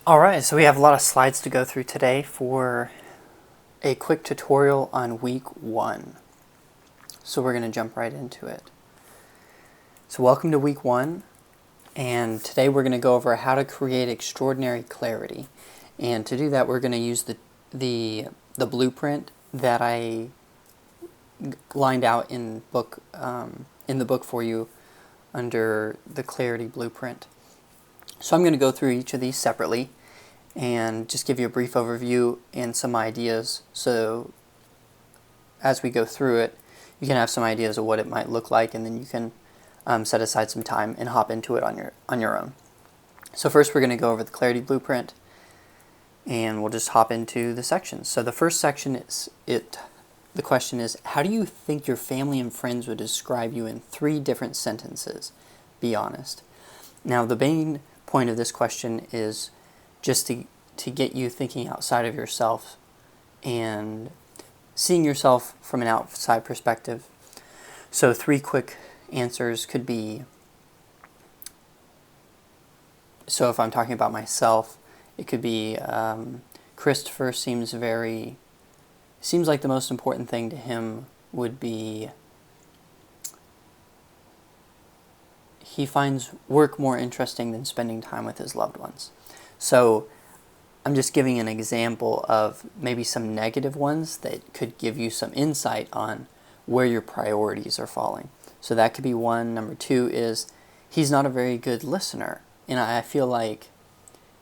Alright, so we have a lot of slides to go through today for a quick tutorial on week 1. So we're going to jump right into it. So welcome to week 1, and today we're going to go over how to create extraordinary clarity. And to do that, we're going to use the blueprint that I lined out in the book for you under the clarity blueprint. So I'm going to go through each of these separately and just give you a brief overview and some ideas, so as we go through it you can have some ideas of what it might look like, and then you can set aside some time and hop into it on your own. So first we're going to go over the clarity blueprint, and we'll just hop into the sections. So the first section the question is, how do you think your family and friends would describe you in 3 different sentences? Be honest. Now the main point of this question is just to get you thinking outside of yourself and seeing yourself from an outside perspective. So 3 quick answers could be, so if I'm talking about myself, it could be Christopher seems like the most important thing to him would be he finds work more interesting than spending time with his loved ones. So I'm just giving an example of maybe some negative ones that could give you some insight on where your priorities are falling. So that could be one. Number 2 is he's not a very good listener, and I feel like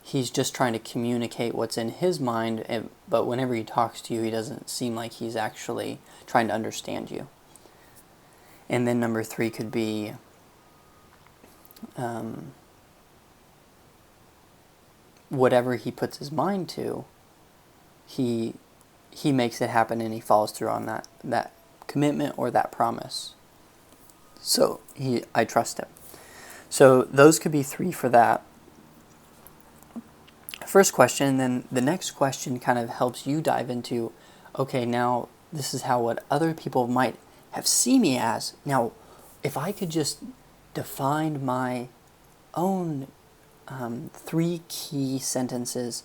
he's just trying to communicate what's in his mind, but whenever he talks to you, he doesn't seem like he's actually trying to understand you. And then number 3 could be whatever he puts his mind to, he makes it happen, and he follows through on that commitment or that promise. So I trust him. So those could be 3 for that first question. And then the next question kind of helps you dive into, okay, now this is what other people might have seen me as. Now, if I could just define my own 3 key sentences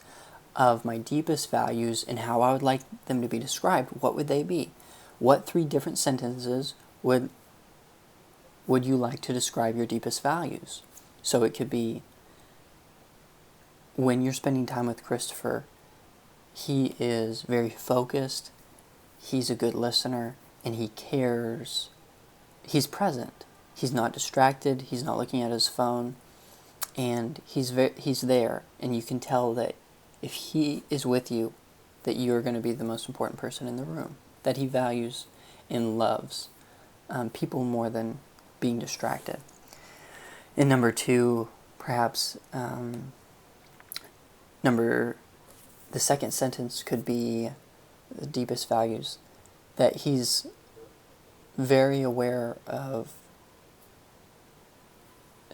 of my deepest values and how I would like them to be described, what would they be? What 3 different sentences would you like to describe your deepest values? So it could be, when you're spending time with Christopher, he is very focused, he's a good listener, and he cares. He's present. He's not distracted, he's not looking at his phone, and he's there, and you can tell that if he is with you, that you're going to be the most important person in the room, that he values and loves people more than being distracted. And number 2, perhaps, the second sentence could be the deepest values, that he's very aware of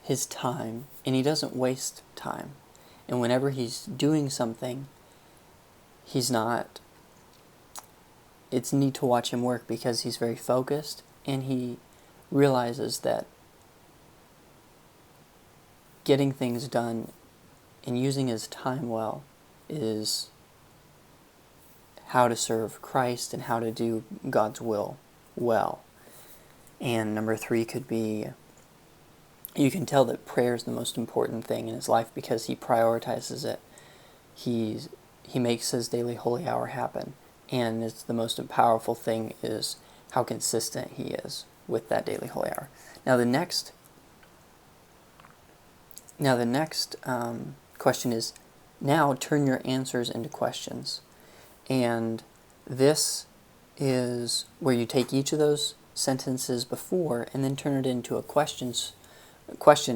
his time, and he doesn't waste time. And whenever he's doing something, it's neat to watch him work because he's very focused, and he realizes that getting things done and using his time well is how to serve Christ and how to do God's will well. And number 3 could be, you can tell that prayer is the most important thing in his life because he prioritizes it. He makes his daily holy hour happen, and it's the most powerful thing is how consistent he is with that daily holy hour. Now the next question is, now turn your answers into questions. And this is where you take each of those sentences before and then turn it into a question,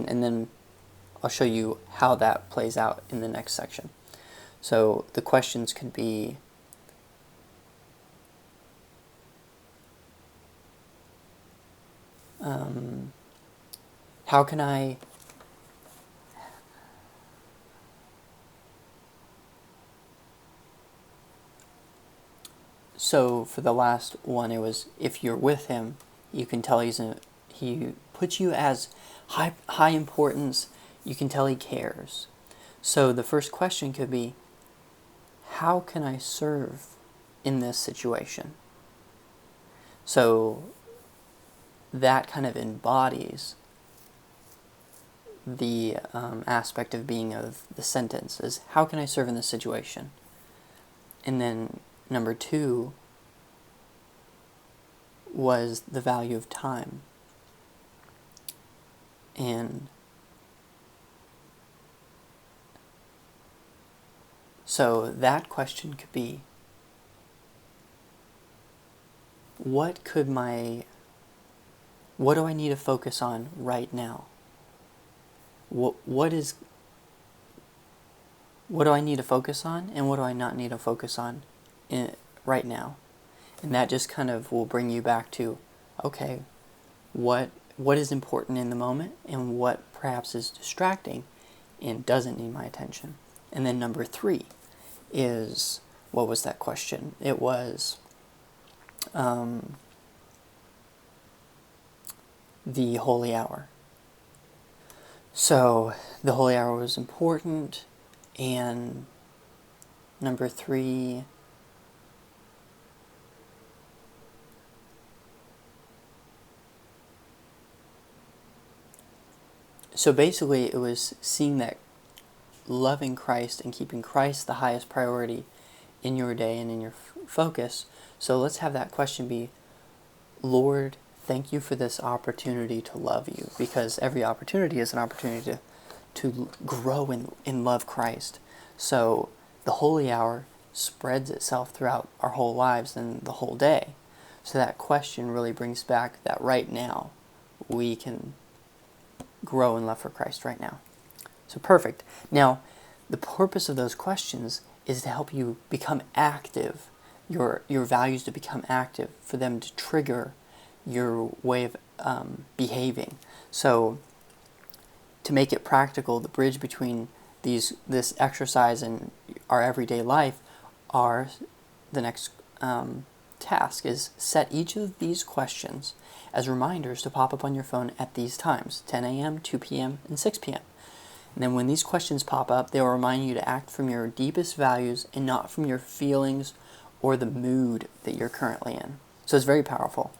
and then I'll show you how that plays out in the next section. So the questions could be, how can I So for the last one, it was, if you're with him, you can tell he puts you as high importance. You can tell he cares. So the first question could be, how can I serve in this situation? So that kind of embodies the aspect of being of the sentence, is how can I serve in this situation? And then number 2 was the value of time. And so that question could be, what do I need to focus on right now? What do I need to focus on, and what do I not need to focus on right now? And that just kind of will bring you back to, okay, what is important in the moment, and what perhaps is distracting and doesn't need my attention. And then number 3 is, what was that question? It was the holy hour. So the holy hour was important, and number 3, so basically it was seeing that loving Christ and keeping Christ the highest priority in your day and in your focus. So let's have that question be, Lord, thank you for this opportunity to love you, because every opportunity is an opportunity to grow in love Christ. So the holy hour spreads itself throughout our whole lives and the whole day. So that question really brings back that right now we can grow in love for Christ right now. So perfect. Now, the purpose of those questions is to help you become active, your values to become active, for them to trigger your way of behaving. So to make it practical, the bridge between this exercise and our everyday life are the next task is set each of these questions as reminders to pop up on your phone at these times, 10 a.m., 2 p.m., and 6 p.m. And then when these questions pop up, they will remind you to act from your deepest values and not from your feelings or the mood that you're currently in. So it's very powerful.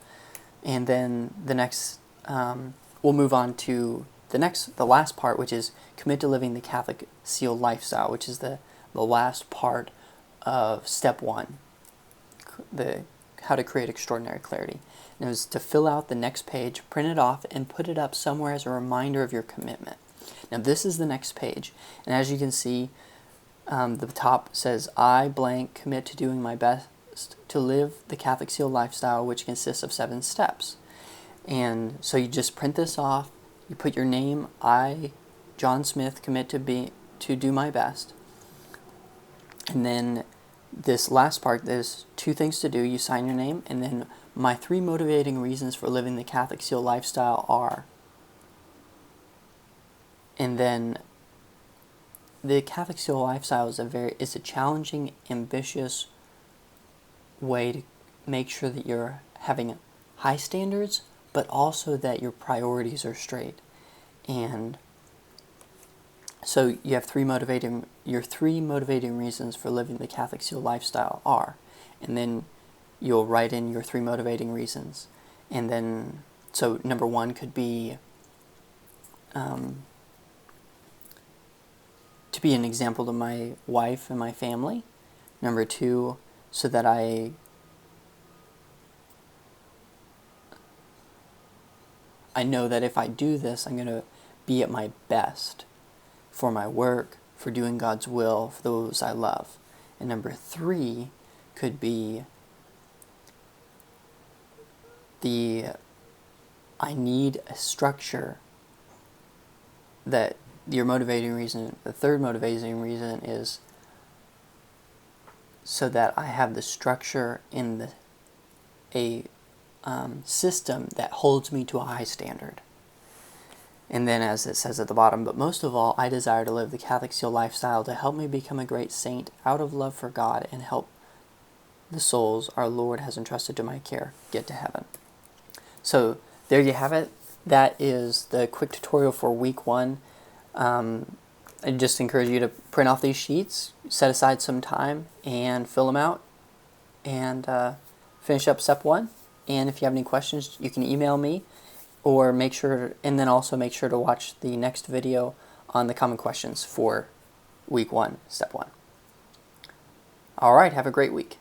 And then the next, we'll move on to the last part, which is commit to living the Catholic Seal lifestyle, which is the last part of step 1, how to create extraordinary clarity. And it was to fill out the next page, print it off, and put it up somewhere as a reminder of your commitment. Now this is the next page, and as you can see, the top says, I blank commit to doing my best to live the Catholic Seal lifestyle, which consists of 7 steps. And so you just print this off, you put your name, I, John Smith, commit to do my best. And then this last part, there's 2 things to do. You sign your name, and then my 3 motivating reasons for living the Catholic Seal lifestyle are. And then the Catholic Seal lifestyle is a challenging, ambitious way to make sure that you're having high standards, but also that your priorities are straight. And so you have your 3 motivating reasons for living the Catholic Seal lifestyle are, and then you'll write in your 3 motivating reasons. And then, so number 1 could be to be an example to my wife and my family. Number 2, so that I know that if I do this, I'm going to be at my best for my work, for doing God's will, for those I love. And number 3 could be I need a structure. That your motivating reason, the 3rd motivating reason is so that I have the structure in a system that holds me to a high standard. And then as it says at the bottom, but most of all, I desire to live the Catholic Seal lifestyle to help me become a great saint out of love for God and help the souls our Lord has entrusted to my care get to heaven. So there you have it. That is the quick tutorial for week 1. I just encourage you to print off these sheets, set aside some time, and fill them out, and finish up step 1. And if you have any questions, you can email me, or and then also make sure to watch the next video on the common questions for week 1, step 1. All right, have a great week.